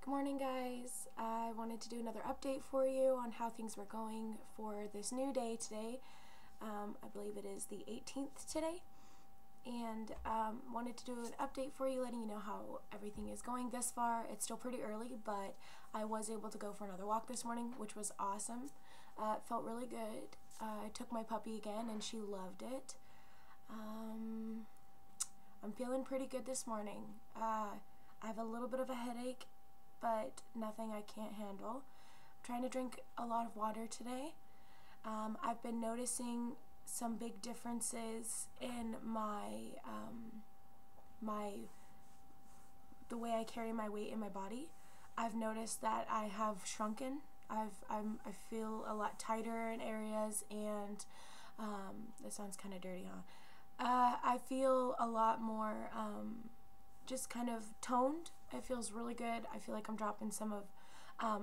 Good morning, guys. I wanted to do another update for you on how things were going for this new day today. I believe it is the 18th today, and wanted to do an update for you, letting you know how everything is going thus far. It's still pretty early, but I was able to go for another walk this morning, which was awesome. It felt really good. I took my puppy again, and she loved it. I'm feeling pretty good this morning. I have a little bit of a headache, but nothing I can't handle. I'm trying to drink a lot of water today. I've been noticing some big differences in the way I carry my weight in my body. I've noticed that I have shrunken. I feel a lot tighter in areas, and that sounds kind of dirty, huh? I feel a lot more just kind of toned. It feels really good. I feel like I'm dropping some of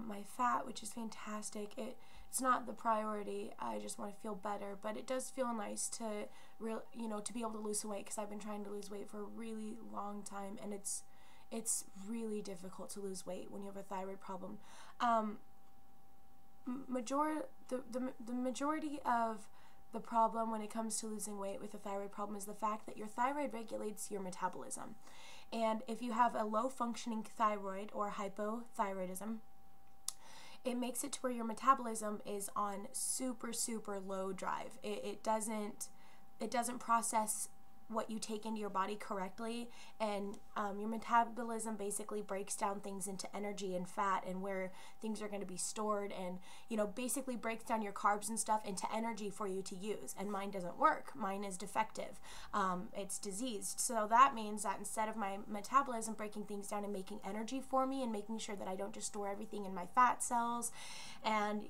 my fat, which is fantastic. It's not the priority. I just want to feel better, but it does feel nice to to be able to lose some weight, because I've been trying to lose weight for a really long time, and it's really difficult to lose weight when you have a thyroid problem. The majority of the problem when it comes to losing weight with a thyroid problem is the fact that your thyroid regulates your metabolism. And if you have a low functioning thyroid or hypothyroidism, it makes it to where your metabolism is on super low drive. It doesn't process what you take into your body correctly, and your metabolism basically breaks down things into energy and fat and where things are going to be stored, and basically breaks down your carbs and stuff into energy for you to use. And mine doesn't work. Mine is defective. It's diseased. So that means that instead of my metabolism breaking things down and making energy for me and making sure that I don't just store everything in my fat cells and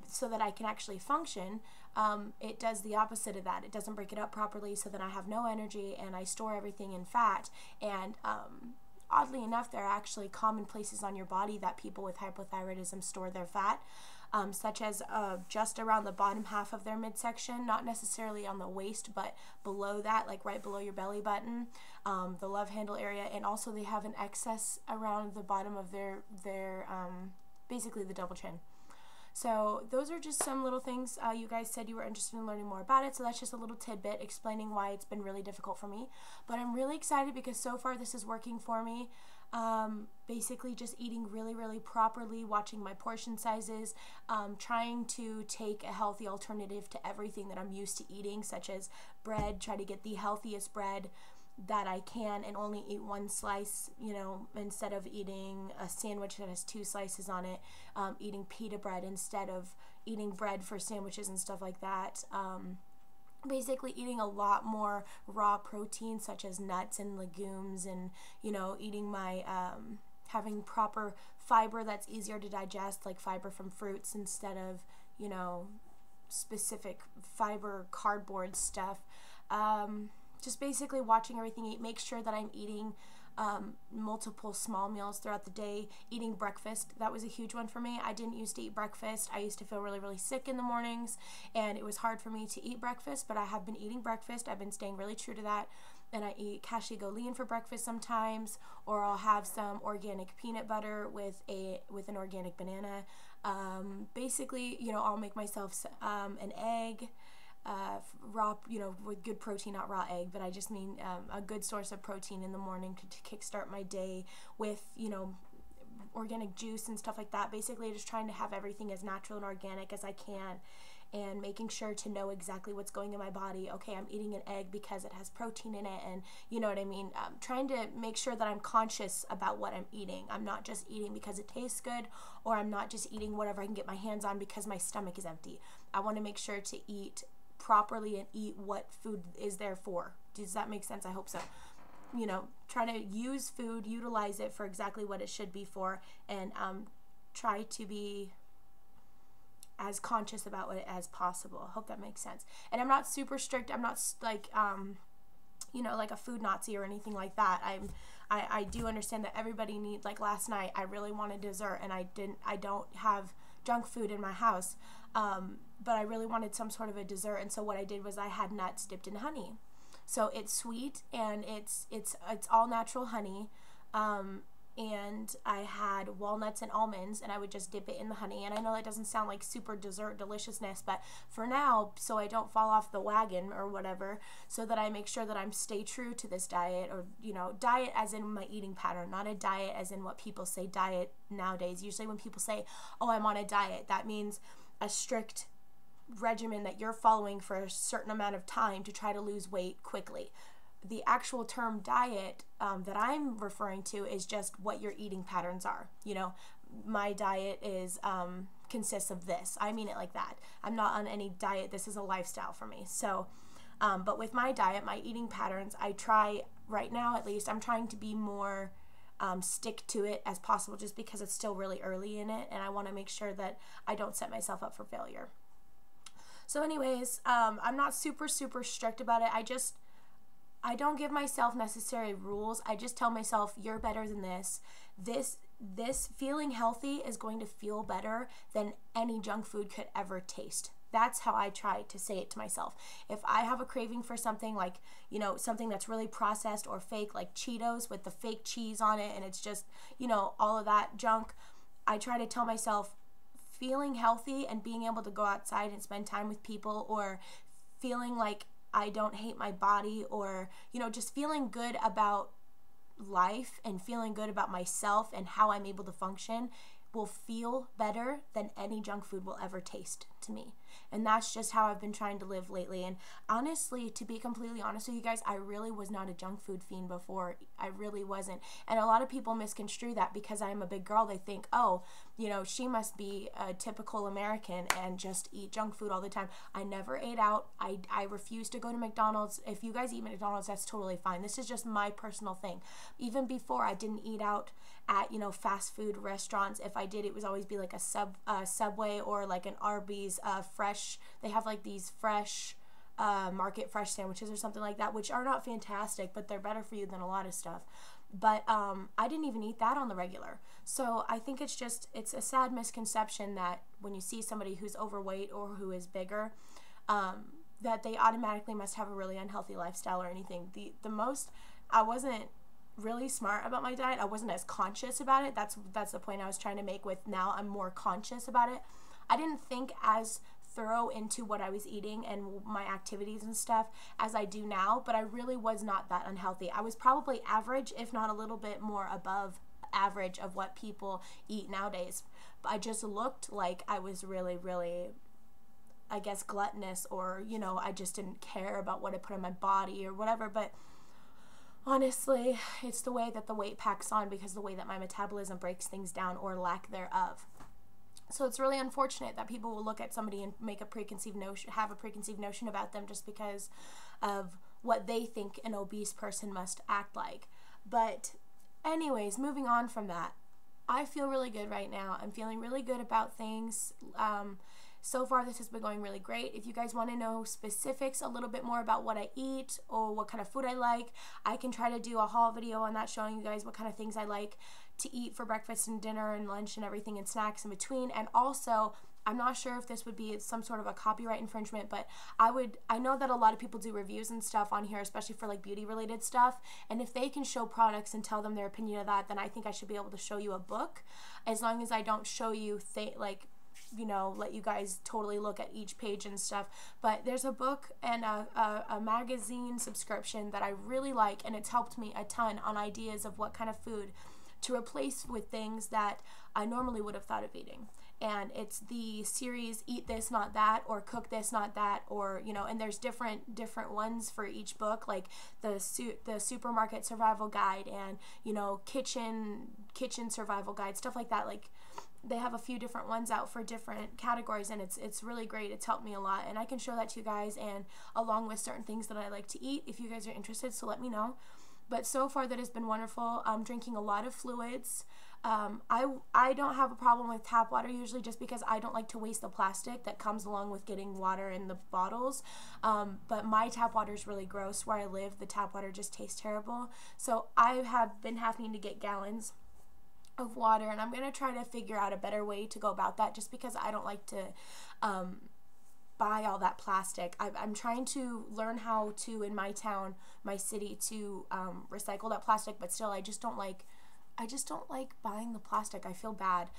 so that I can actually function, it does the opposite of that. It doesn't break it up properly, so that I have no energy and I store everything in fat. And oddly enough, there are actually common places on your body that people with hypothyroidism store their fat, such as just around the bottom half of their midsection, not necessarily on the waist, but below that, like right below your belly button, the love handle area. And also they have an excess around the bottom of their basically the double chin. So those are just some little things. You guys said you were interested in learning more about it, so that's just a little tidbit explaining why it's been really difficult for me. But I'm really excited because so far this is working for me. Basically just eating really properly, watching my portion sizes, trying to take a healthy alternative to everything that I'm used to eating, such as bread. Try to get the healthiest bread that I can and only eat one slice, instead of eating a sandwich that has 2 slices on it, eating pita bread instead of eating bread for sandwiches and stuff like that. Basically eating a lot more raw protein, such as nuts and legumes, and eating my having proper fiber that's easier to digest, like fiber from fruits instead of specific fiber cardboard stuff. Just basically watching everything eat, make sure that I'm eating multiple small meals throughout the day, eating breakfast. That was a huge one for me. I didn't used to eat breakfast. I used to feel really sick in the mornings, and it was hard for me to eat breakfast, but I have been eating breakfast. I've been staying really true to that, and I eat cashew lean for breakfast sometimes, or I'll have some organic peanut butter with an organic banana. Basically, I'll make myself an egg, raw, with good protein, not raw egg, but I just mean a good source of protein in the morning to kickstart my day with, organic juice and stuff like that. Basically just trying to have everything as natural and organic as I can, and making sure to know exactly what's going in my body. Okay, I'm eating an egg because it has protein in it, and you know what I mean. Trying to make sure that I'm conscious about what I'm eating. I'm not just eating because it tastes good, or I'm not just eating whatever I can get my hands on because my stomach is empty. I want to make sure to eat properly and eat what food is there for. Does that make sense? I hope so. Try to use food, utilize it for exactly what it should be for, and try to be as conscious about it as possible. I hope that makes sense. And I'm not super strict. I'm not like like a food Nazi or anything like that. I do understand that everybody needs, like last night I really wanted dessert, and I don't have junk food in my house, but I really wanted some sort of a dessert, and so what I did was I had nuts dipped in honey. So it's sweet, and it's all natural honey, and I had walnuts and almonds, and I would just dip it in the honey. And I know that doesn't sound like super dessert deliciousness, but for now, so I don't fall off the wagon or whatever, so that I make sure that I'm stay true to this diet, or, you know, diet as in my eating pattern, not a diet as in what people say diet nowadays. Usually when people say, oh, I'm on a diet, that means a strict regimen that you're following for a certain amount of time to try to lose weight quickly. The actual term diet that I'm referring to is just what your eating patterns are. You know, my diet is consists of this. I mean it like that. I'm not on any diet. This is a lifestyle for me. So, but with my diet, my eating patterns, I try, right now at least, I'm trying to be more stick to it as possible, just because it's still really early in it, and I want to make sure that I don't set myself up for failure. So anyways, I'm not super strict about it. I don't give myself necessary rules. I just tell myself, you're better than this. This feeling healthy is going to feel better than any junk food could ever taste. That's how I try to say it to myself. If I have a craving for something, like, you know, something that's really processed or fake, like Cheetos with the fake cheese on it, and it's just, you know, all of that junk, I try to tell myself, feeling healthy and being able to go outside and spend time with people, or feeling like I don't hate my body, or, you know, just feeling good about life and feeling good about myself and how I'm able to function, will feel better than any junk food will ever taste to me. And that's just how I've been trying to live lately. And honestly, to be completely honest with you guys, I really was not a junk food fiend before. I really wasn't. And a lot of people misconstrue that because I'm a big girl. They think, oh, you know, she must be a typical American and just eat junk food all the time. I never ate out. I refuse to go to McDonald's. If you guys eat McDonald's, that's totally fine. This is just my personal thing. Even before, I didn't eat out at, you know, fast food restaurants. If I did, it was always be like a Subway or like an Arby's fresh. They have like these fresh market fresh sandwiches or something like that, which are not fantastic, but they're better for you than a lot of stuff. But I didn't even eat that on the regular. So I think it's a sad misconception that when you see somebody who's overweight or who is bigger, that they automatically must have a really unhealthy lifestyle or anything. I wasn't really smart about my diet. I wasn't as conscious about it. That's the point I was trying to make with now I'm more conscious about it. I didn't think as thorough into what I was eating and my activities and stuff as I do now, but I really was not that unhealthy. I was probably average, if not a little bit more above average of what people eat nowadays. But I just looked like I was really, I guess, gluttonous, or, you know, I just didn't care about what I put in my body or whatever. But honestly, it's the way that the weight packs on, because the way that my metabolism breaks things down, or lack thereof. So it's really unfortunate that people will look at somebody and have a preconceived notion about them just because of what they think an obese person must act like. But anyways, moving on from that, I feel really good right now. I'm feeling really good about things. So far, this has been going really great. If you guys want to know specifics, a little bit more about what I eat or what kind of food I like, I can try to do a haul video on that, showing you guys what kind of things I like to eat for breakfast and dinner and lunch and everything, and snacks in between. And also, I'm not sure if this would be some sort of a copyright infringement, but I know that a lot of people do reviews and stuff on here, especially for like beauty related stuff. And if they can show products and tell them their opinion of that, then I think I should be able to show you a book, as long as I don't show you let you guys totally look at each page and stuff. But there's a book and a magazine subscription that I really like, and it's helped me a ton on ideas of what kind of food to replace with things that I normally would have thought of eating. And it's the series Eat This Not That, or Cook This Not That, or, you know, and there's different ones for each book, like the supermarket survival guide, and, you know, kitchen survival guide, stuff like that. Like, they have a few different ones out for different categories, and it's really great. It's helped me a lot, and I can show that to you guys, and along with certain things that I like to eat, if you guys are interested, so let me know. But so far, that has been wonderful. I'm drinking a lot of fluids. I don't have a problem with tap water usually, just because I don't like to waste the plastic that comes along with getting water in the bottles. But my tap water is really gross. Where I live, the tap water just tastes terrible. So I have been having to get gallons of water, and I'm going to try to figure out a better way to go about that, just because I don't like to buy all that plastic. I'm trying to learn how to, in my town, my city, to recycle that plastic, but still I just don't like I just don't like buying the plastic. I feel bad.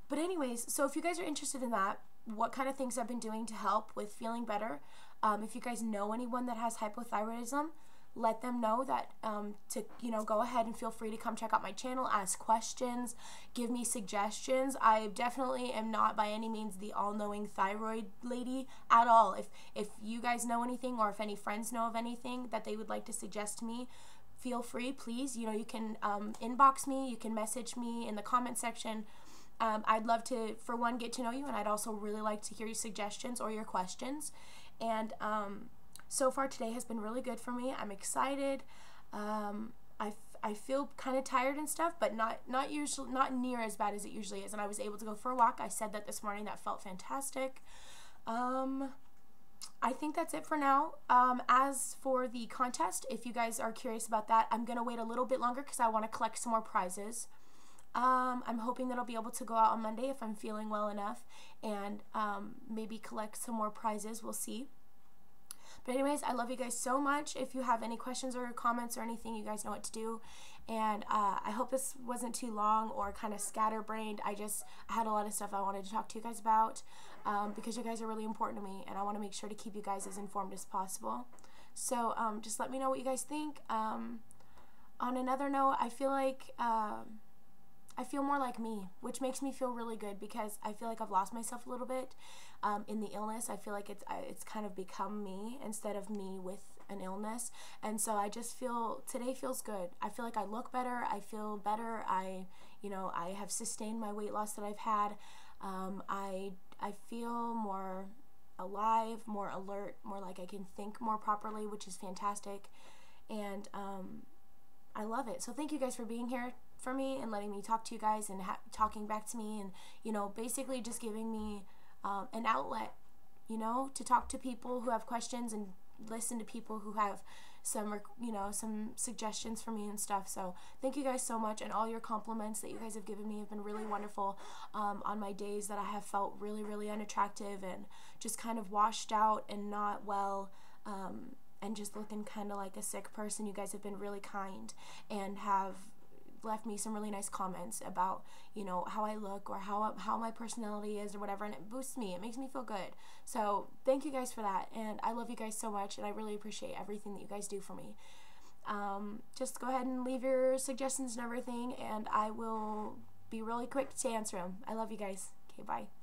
But anyways, so if you guys are interested in that, what kind of things I've been doing to help with feeling better, if you guys know anyone that has hypothyroidism, let them know that to, you know, go ahead and feel free to come check out my channel, ask questions, give me suggestions. I definitely am not by any means the all-knowing thyroid lady at all. If you guys know anything, or if any friends know of anything that they would like to suggest to me, feel free, please. You know, you can inbox me, you can message me in the comment section. I'd love to, for one, get to know you, and I'd also really like to hear your suggestions or your questions. And so far today has been really good for me. I'm excited. I feel kind of tired and stuff, but not near as bad as it usually is. And I was able to go for a walk. I said that this morning. That felt fantastic. I think that's it for now. As for the contest, if you guys are curious about that, I'm going to wait a little bit longer because I want to collect some more prizes. I'm hoping that I'll be able to go out on Monday if I'm feeling well enough, and maybe collect some more prizes. We'll see. But anyways, I love you guys so much. If you have any questions or comments or anything, you guys know what to do. And I hope this wasn't too long or kind of scatterbrained. I had a lot of stuff I wanted to talk to you guys about because you guys are really important to me, and I want to make sure to keep you guys as informed as possible. So just let me know what you guys think. On another note, I feel like I feel more like me, which makes me feel really good because I feel like I've lost myself a little bit in the illness. I feel like it's kind of become me instead of me with an illness, and so I just feel today feels good. I feel like I look better. I feel better. I have sustained my weight loss that I've had. I feel more alive, more alert, more like I can think more properly, which is fantastic, and I love it. So thank you guys for being here for me and letting me talk to you guys and talking back to me, and basically just giving me an outlet, to talk to people who have questions and listen to people who have some suggestions for me and stuff. So thank you guys so much, and all your compliments that you guys have given me have been really wonderful on my days that I have felt really, really unattractive and just kind of washed out and not well, and just looking kind of like a sick person. You guys have been really kind and have left me some really nice comments about how I look or how my personality is or whatever, and it boosts me. It makes me feel good. So thank you guys for that, and I love you guys so much, and I really appreciate everything that you guys do for me. Just go ahead and leave your suggestions and everything, and I will be really quick to answer them. I love you guys. Okay, bye.